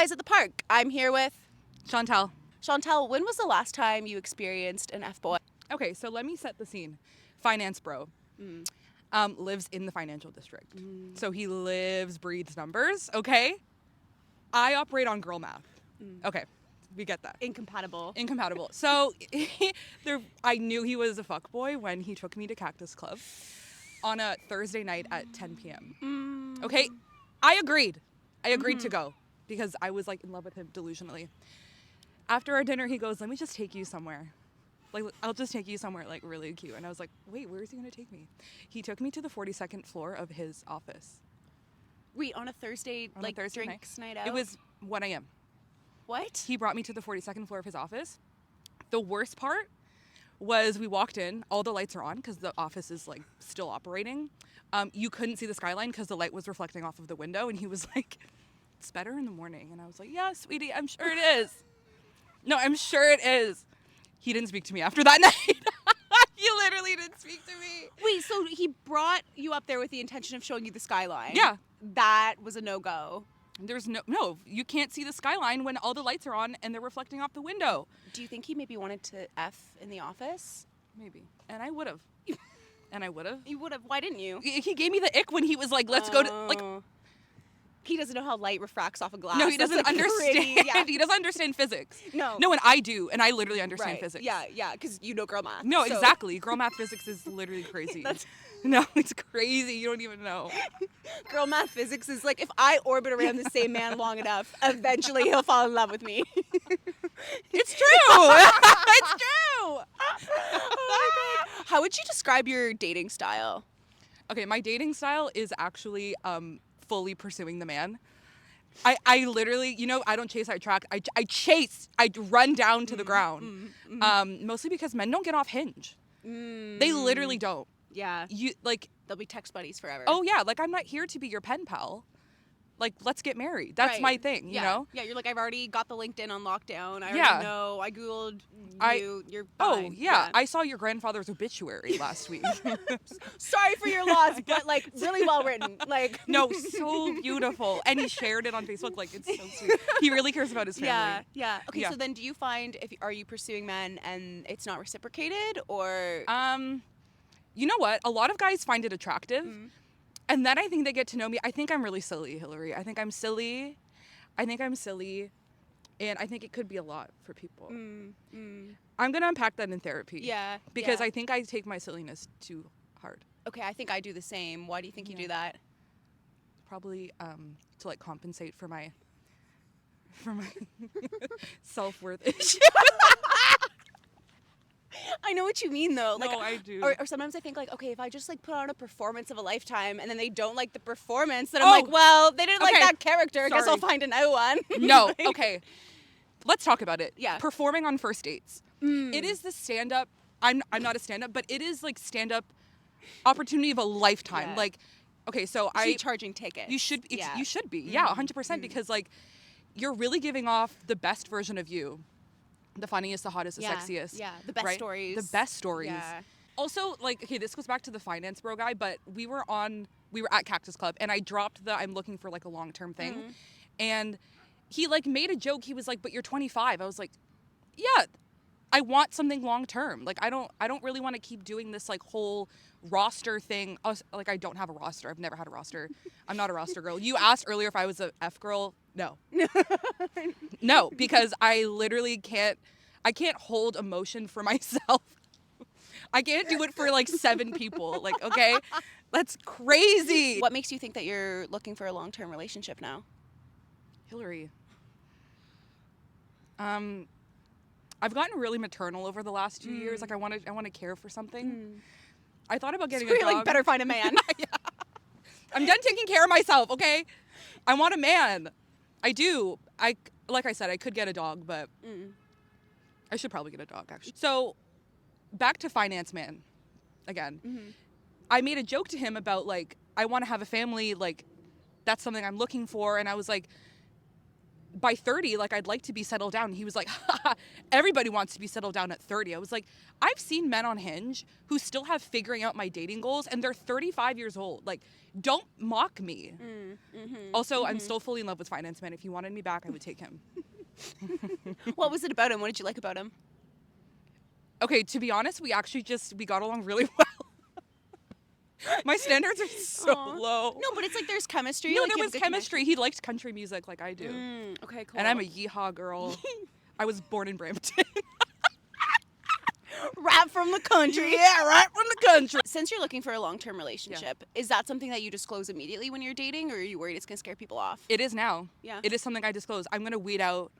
Boys at the Park. I'm here with Chantal. Chantal. When was the last time you experienced an F-boy? Okay, so let me set the scene. Finance bro. Lives in the financial district. So he lives, breathes numbers, okay? I operate on girl math. Okay, we get that. Incompatible. So I knew he was a fuckboy when he took me to Cactus Club on a Thursday night at 10 p.m. Okay, I agreed to go because I was like in love with him delusionally. After our dinner, he goes, let me just take you somewhere. Like, I'll just take you somewhere like really cute. And I was like, wait, where is he going to take me? He took me to the 42nd floor of his office. Wait, on a Thursday, drinks night out? It was 1 a.m. What? He brought me to the 42nd floor of his office. The worst part was we walked in, all the lights are on because the office is like still operating. You couldn't see the skyline because the light was reflecting off of the window. And he was like, it's better in the morning. And I was like, yeah, sweetie, I'm sure it is. No, I'm sure it is. He didn't speak to me after that night. He literally didn't speak to me. Wait, so he brought you up there with the intention of showing you the skyline? Yeah. That was a no-go. There's no, you can't see the skyline when all the lights are on and they're reflecting off the window. Do you think he maybe wanted to F in the office? Maybe. And I would have. You would have. Why didn't you? He gave me the ick when he was like, let's go to, like. He doesn't know how light refracts off a glass. No, he doesn't understand. Yeah. He doesn't understand physics. No, and I do, and I literally understand right. physics. Yeah, because you know girl math. No, so. exactly. Girl math physics is literally crazy. No, it's crazy. You don't even know. Girl math physics is like, if I orbit around the same man long enough, eventually he'll fall in love with me. It's true. It's true. Oh my God. How would you describe your dating style? Okay, my dating style is actually fully pursuing the man. I literally, I don't chase, I track. I chase. I run down to the ground. Mostly because men don't get off Hinge. They literally don't. Yeah. They'll be text buddies forever. Oh yeah, like I'm not here to be your pen pal. Like, let's get married. That's my thing, you know? Yeah, you're like, I've already got the LinkedIn on lockdown. I already know. I Googled you. You're fine. Oh, yeah. I saw your grandfather's obituary last week. Sorry for your loss, but, like, really well written. Like, no, so beautiful. And he shared it on Facebook. Like, it's so sweet. He really cares about his family. Yeah. Okay, so then do you find, are you pursuing men and it's not reciprocated, or? You know what? A lot of guys find it attractive. And then I think they get to know me. I think I'm really silly, Hillary. I think I'm silly. And I think it could be a lot for people. I'm going to unpack that in therapy. Yeah. Because I think I take my silliness too hard. Okay, I think I do the same. Why do you think you do that? Probably to like compensate for my self-worth issue. I know what you mean, though. No, I do. Or sometimes I think, like, okay, if I just, like, put on a performance of a lifetime and then they don't like the performance, then I'm like, well, they didn't like that character. I guess I'll find a new one. No, okay. Let's talk about it. Yeah. Performing on first dates. It is the stand-up. I'm not a stand-up, but it is, like, stand-up opportunity of a lifetime. Yeah. Like, okay, so you're charging tickets. You should be. Yeah, 100%. Because, like, you're really giving off the best version of you. The funniest, the hottest, the sexiest. Yeah, the best stories. The best stories. Yeah. Also, like, okay, this goes back to the finance bro guy, but we were at Cactus Club, and I dropped I'm looking for, like, a long-term thing. And he, like, made a joke. He was like, but you're 25. I was like, yeah, I want something long-term. Like, I don't really want to keep doing this, like, whole roster thing. Like, I don't have a roster. I've never had a roster. I'm not a roster girl. You asked earlier if I was a F girl. No. No, because I literally can't hold emotion for myself. I can't do it for like 7 people. Like, okay, that's crazy. What makes you think that you're looking for a long-term relationship now? Hillary. I've gotten really maternal over the last 2 years. Like, I want to care for something. I thought about getting a dog. Like, better find a man. Yeah. I'm done taking care of myself, okay? I want a man. I do. Like I said, I could get a dog, but I should probably get a dog, actually. So, back to finance man again. I made a joke to him about, like, I want to have a family, like, that's something I'm looking for. And I was like, by 30, like, I'd like to be settled down. And he was like, everybody wants to be settled down at 30. I was like, I've seen men on Hinge who still have figuring out my dating goals, and they're 35 years old. Like, don't mock me. Also, I'm still fully in love with finance men. If he wanted me back, I would take him. What was it about him? What did you like about him? Okay, to be honest, we got along really well. My standards are so low. No, but it's like there's chemistry. No, like, there was chemistry. He liked country music like I do. Okay, cool. And I'm a yeehaw girl. I was born in Brampton. Rap from the country. Yeah, right from the country. Since you're looking for a long-term relationship, is that something that you disclose immediately when you're dating, or are you worried it's going to scare people off? It is now. Yeah. It is something I disclose. I'm going to weed out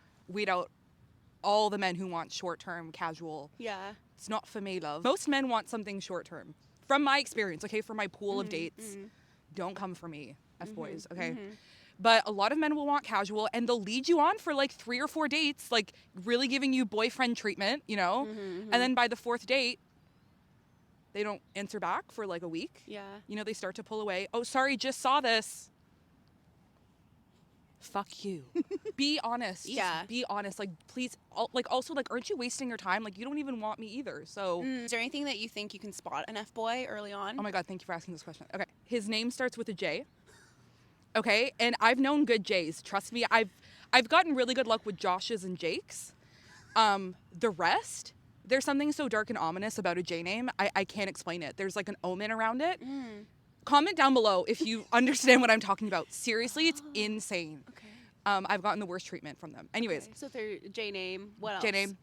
all the men who want short-term, casual. Yeah. It's not for me, love. Most men want something short-term. From my experience, okay, from my pool of dates, don't come for me, fboys, okay? But a lot of men will want casual, and they'll lead you on for like 3 or 4 dates, like really giving you boyfriend treatment, you know? And then by the 4th date, they don't answer back for like a week. Yeah. You know, they start to pull away. Oh, sorry, just saw this. Fuck you. Be honest. Yeah. Just be honest. Like, please. Like, also, like, aren't you wasting your time? Like, you don't even want me either. So. Is there anything that you think you can spot an F-boy early on? Oh my God, thank you for asking this question. Okay. His name starts with a J. Okay. And I've known good J's. Trust me. I've gotten really good luck with Josh's and Jake's. The rest, there's something so dark and ominous about a J name. I can't explain it. There's like an omen around it. Comment down below if you understand what I'm talking about. Seriously, it's insane. Okay. I've gotten the worst treatment from them. Anyways. Okay. So if they're J name, what else? J name.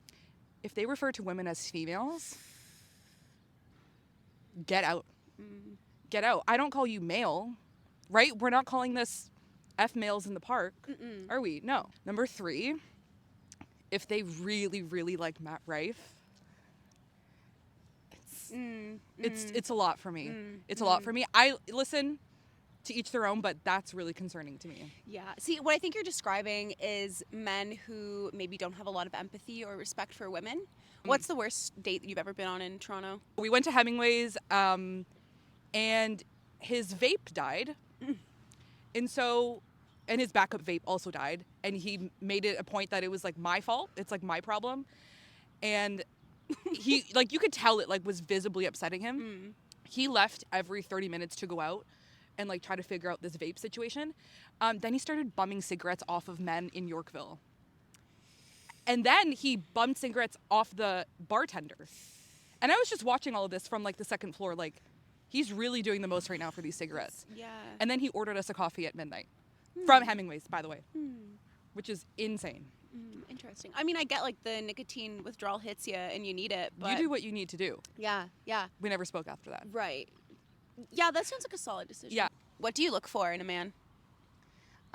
If they refer to women as females, get out. Get out. I don't call you male, right? We're not calling this F males in the park, are we? No. Number 3, if they really, really like Matt Rife, it's a lot for me. It's a lot for me. I listen to each their own, but that's really concerning to me. Yeah. See, what I think you're describing is men who maybe don't have a lot of empathy or respect for women. What's the worst date that you've ever been on in Toronto? We went to Hemingway's, and his vape died. And his backup vape also died. And he made it a point that it was like my fault. It's like my problem. And he, like, you could tell it like was visibly upsetting him. He left every 30 minutes to go out and like try to figure out this vape situation. Then he started bumming cigarettes off of men in Yorkville. And then he bummed cigarettes off the bartender. And I was just watching all of this from like the second floor. Like, he's really doing the most right now for these cigarettes. Yeah. And then he ordered us a coffee at midnight. From Hemingway's, by the way. Which is insane. Interesting. I mean, I get like the nicotine withdrawal hits you and you need it, but You do what you need to do. yeah. We never spoke after that. Right. Yeah, that sounds like a solid decision. Yeah. What do you look for in a man?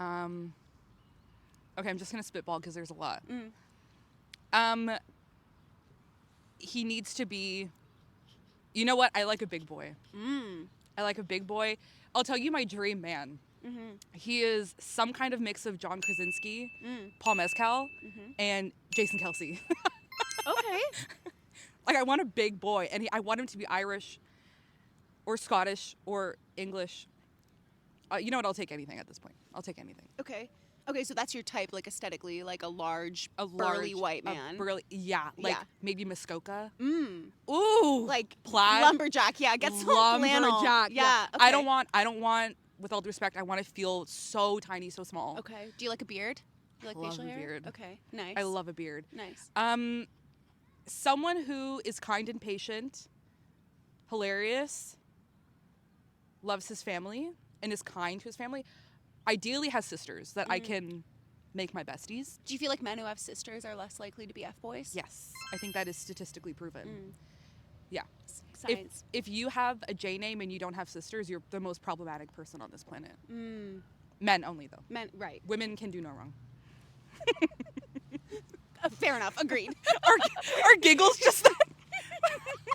Okay, I'm just going to spitball because there's a lot. He needs to be, you know what? I like a big boy. I like a big boy. I'll tell you my dream man. He is some kind of mix of John Krasinski, Paul Mescal, and Jason Kelsey. Okay. Like, I want a big boy, and I want him to be Irish or Scottish or English. You know what? I'll take anything at this point. I'll take anything. Okay. Okay, so that's your type, like aesthetically, like a large, burly white man. Maybe Muskoka. Ooh, like plaid, lumberjack. Yeah, get some flannel. Lumberjack. Yeah. Okay. I don't want. With all due respect, I want to feel so tiny, so small. Okay. Do you like a beard? Do you like facial hair? Beard. Okay. Nice. I love a beard. Nice. Someone who is kind and patient, hilarious, loves his family, and is kind to his family. Ideally has sisters that I can make my besties. Do you feel like men who have sisters are less likely to be F-boys? Yes. I think that is statistically proven. Yeah. Science. If you have a J name and you don't have sisters, you're the most problematic person on this planet. Men only, though. Men, right. Women can do no wrong. Fair enough. Agreed. Our giggles just then.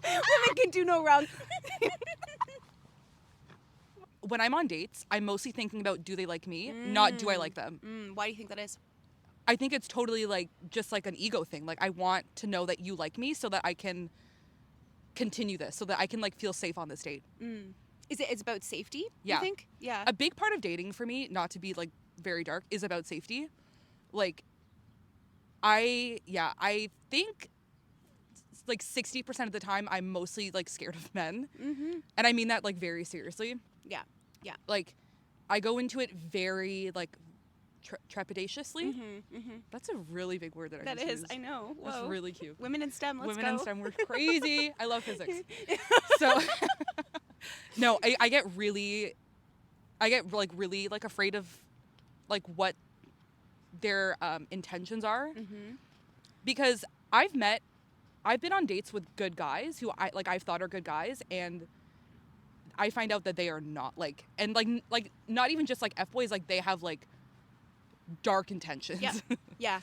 Women can do no wrong. When I'm on dates, I'm mostly thinking about do they like me, not do I like them. Why do you think that is? I think it's totally like just like an ego thing. Like, I want to know that you like me so that I can continue this, so that I can like feel safe on this date. It's about safety? Yeah. You think? Yeah. A big part of dating for me, not to be like very dark, is about safety. Like, I think like 60% of the time I'm mostly like scared of men. And I mean that like very seriously. Yeah. Yeah. Like, I go into it very like trepidatiously. That's a really big word that I just used. I know. Whoa. That's really cute. Women in STEM, let's Women go. in STEM, we're crazy. I love physics. So, no, I get really like afraid of like what their intentions are, because I've been on dates with good guys who I've thought are good guys, and I find out that they are not, like, and like not even just like fboys, like they have like dark intentions. Yeah.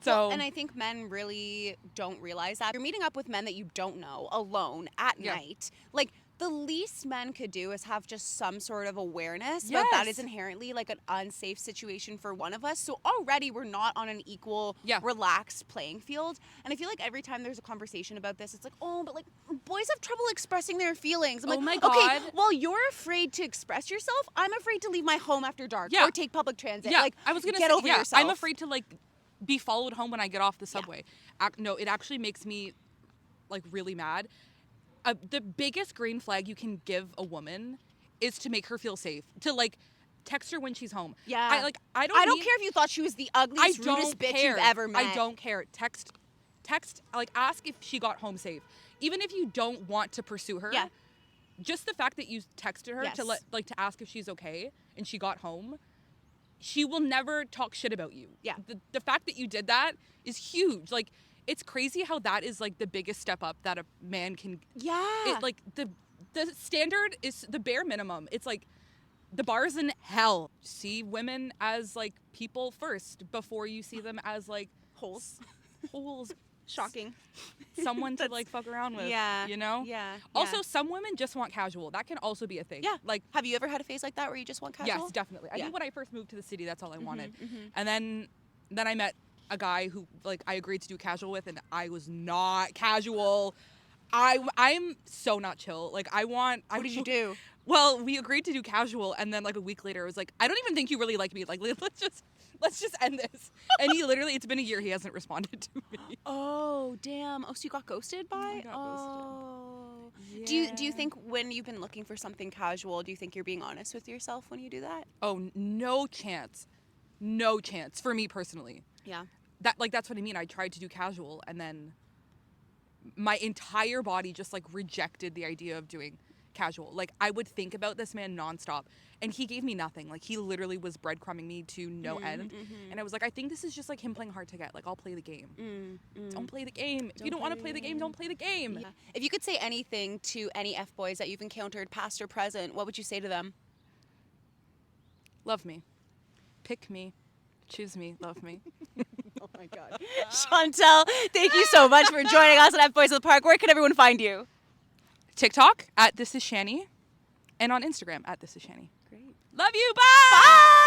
So, well, and I think men really don't realize that. You're meeting up with men that you don't know alone at night. Like, the least men could do is have just some sort of awareness that that is inherently like an unsafe situation for one of us. So already we're not on an equal, relaxed playing field. And I feel like every time there's a conversation about this, it's like, oh, but like boys have trouble expressing their feelings. I'm like, my God. Okay, well, you're afraid to express yourself. I'm afraid to leave my home after dark or take public transit. Yeah, Like, I was gonna get say, over yourself. I'm afraid to like be followed home when I get off the subway. No, it actually makes me like really mad. The biggest green flag you can give a woman is to make her feel safe. To like text her when she's home. Yeah. I don't care if you thought she was the ugliest, rudest bitch you've ever met. I don't care. Text, like, ask if she got home safe. Even if you don't want to pursue her. Yeah. Just the fact that you texted her to ask if she's okay and she got home, she will never talk shit about you. Yeah. The fact that you did that is huge. Like, it's crazy how that is like the biggest step up that a man can. Yeah. It, like, the standard is the bare minimum. It's like the bar's in hell. See women as like people first before you see them as like holes. Shocking. Someone to like fuck around with. Yeah. You know? Yeah. Also, some women just want casual. That can also be a thing. Yeah. Like, have you ever had a phase like that where you just want casual? Yes, definitely. I think when I first moved to the city, that's all I wanted. And then I met a guy who like I agreed to do casual with, and I was not casual. I'm so not chill. Like, what did you do? Well, we agreed to do casual, and then like a week later, I was like, I don't even think you really like me. Like, let's just end this. And he literally, it's been a year, he hasn't responded to me. Oh, damn. Oh, so you got ghosted by? Yeah. Do you think when you've been looking for something casual, do you think you're being honest with yourself when you do that? Oh, no chance. No chance for me personally. Yeah. That's what I mean. I tried to do casual, and then my entire body just like rejected the idea of doing casual. Like, I would think about this man nonstop, and he gave me nothing. Like, he literally was breadcrumbing me to no end. And I was like, I think this is just like him playing hard to get. Like, I'll play the game. Don't play the game. If you don't want to play the game, don't play the game. Yeah. If you could say anything to any fboys that you've encountered, past or present, what would you say to them? Love me. Pick me. Choose me. Love me. Oh my God. Chantal, thank you so much for joining us at fboys in the Park. Where can everyone find you? TikTok @ThisIsShani, and on Instagram @ThisIsShani. Great. Love you. Bye.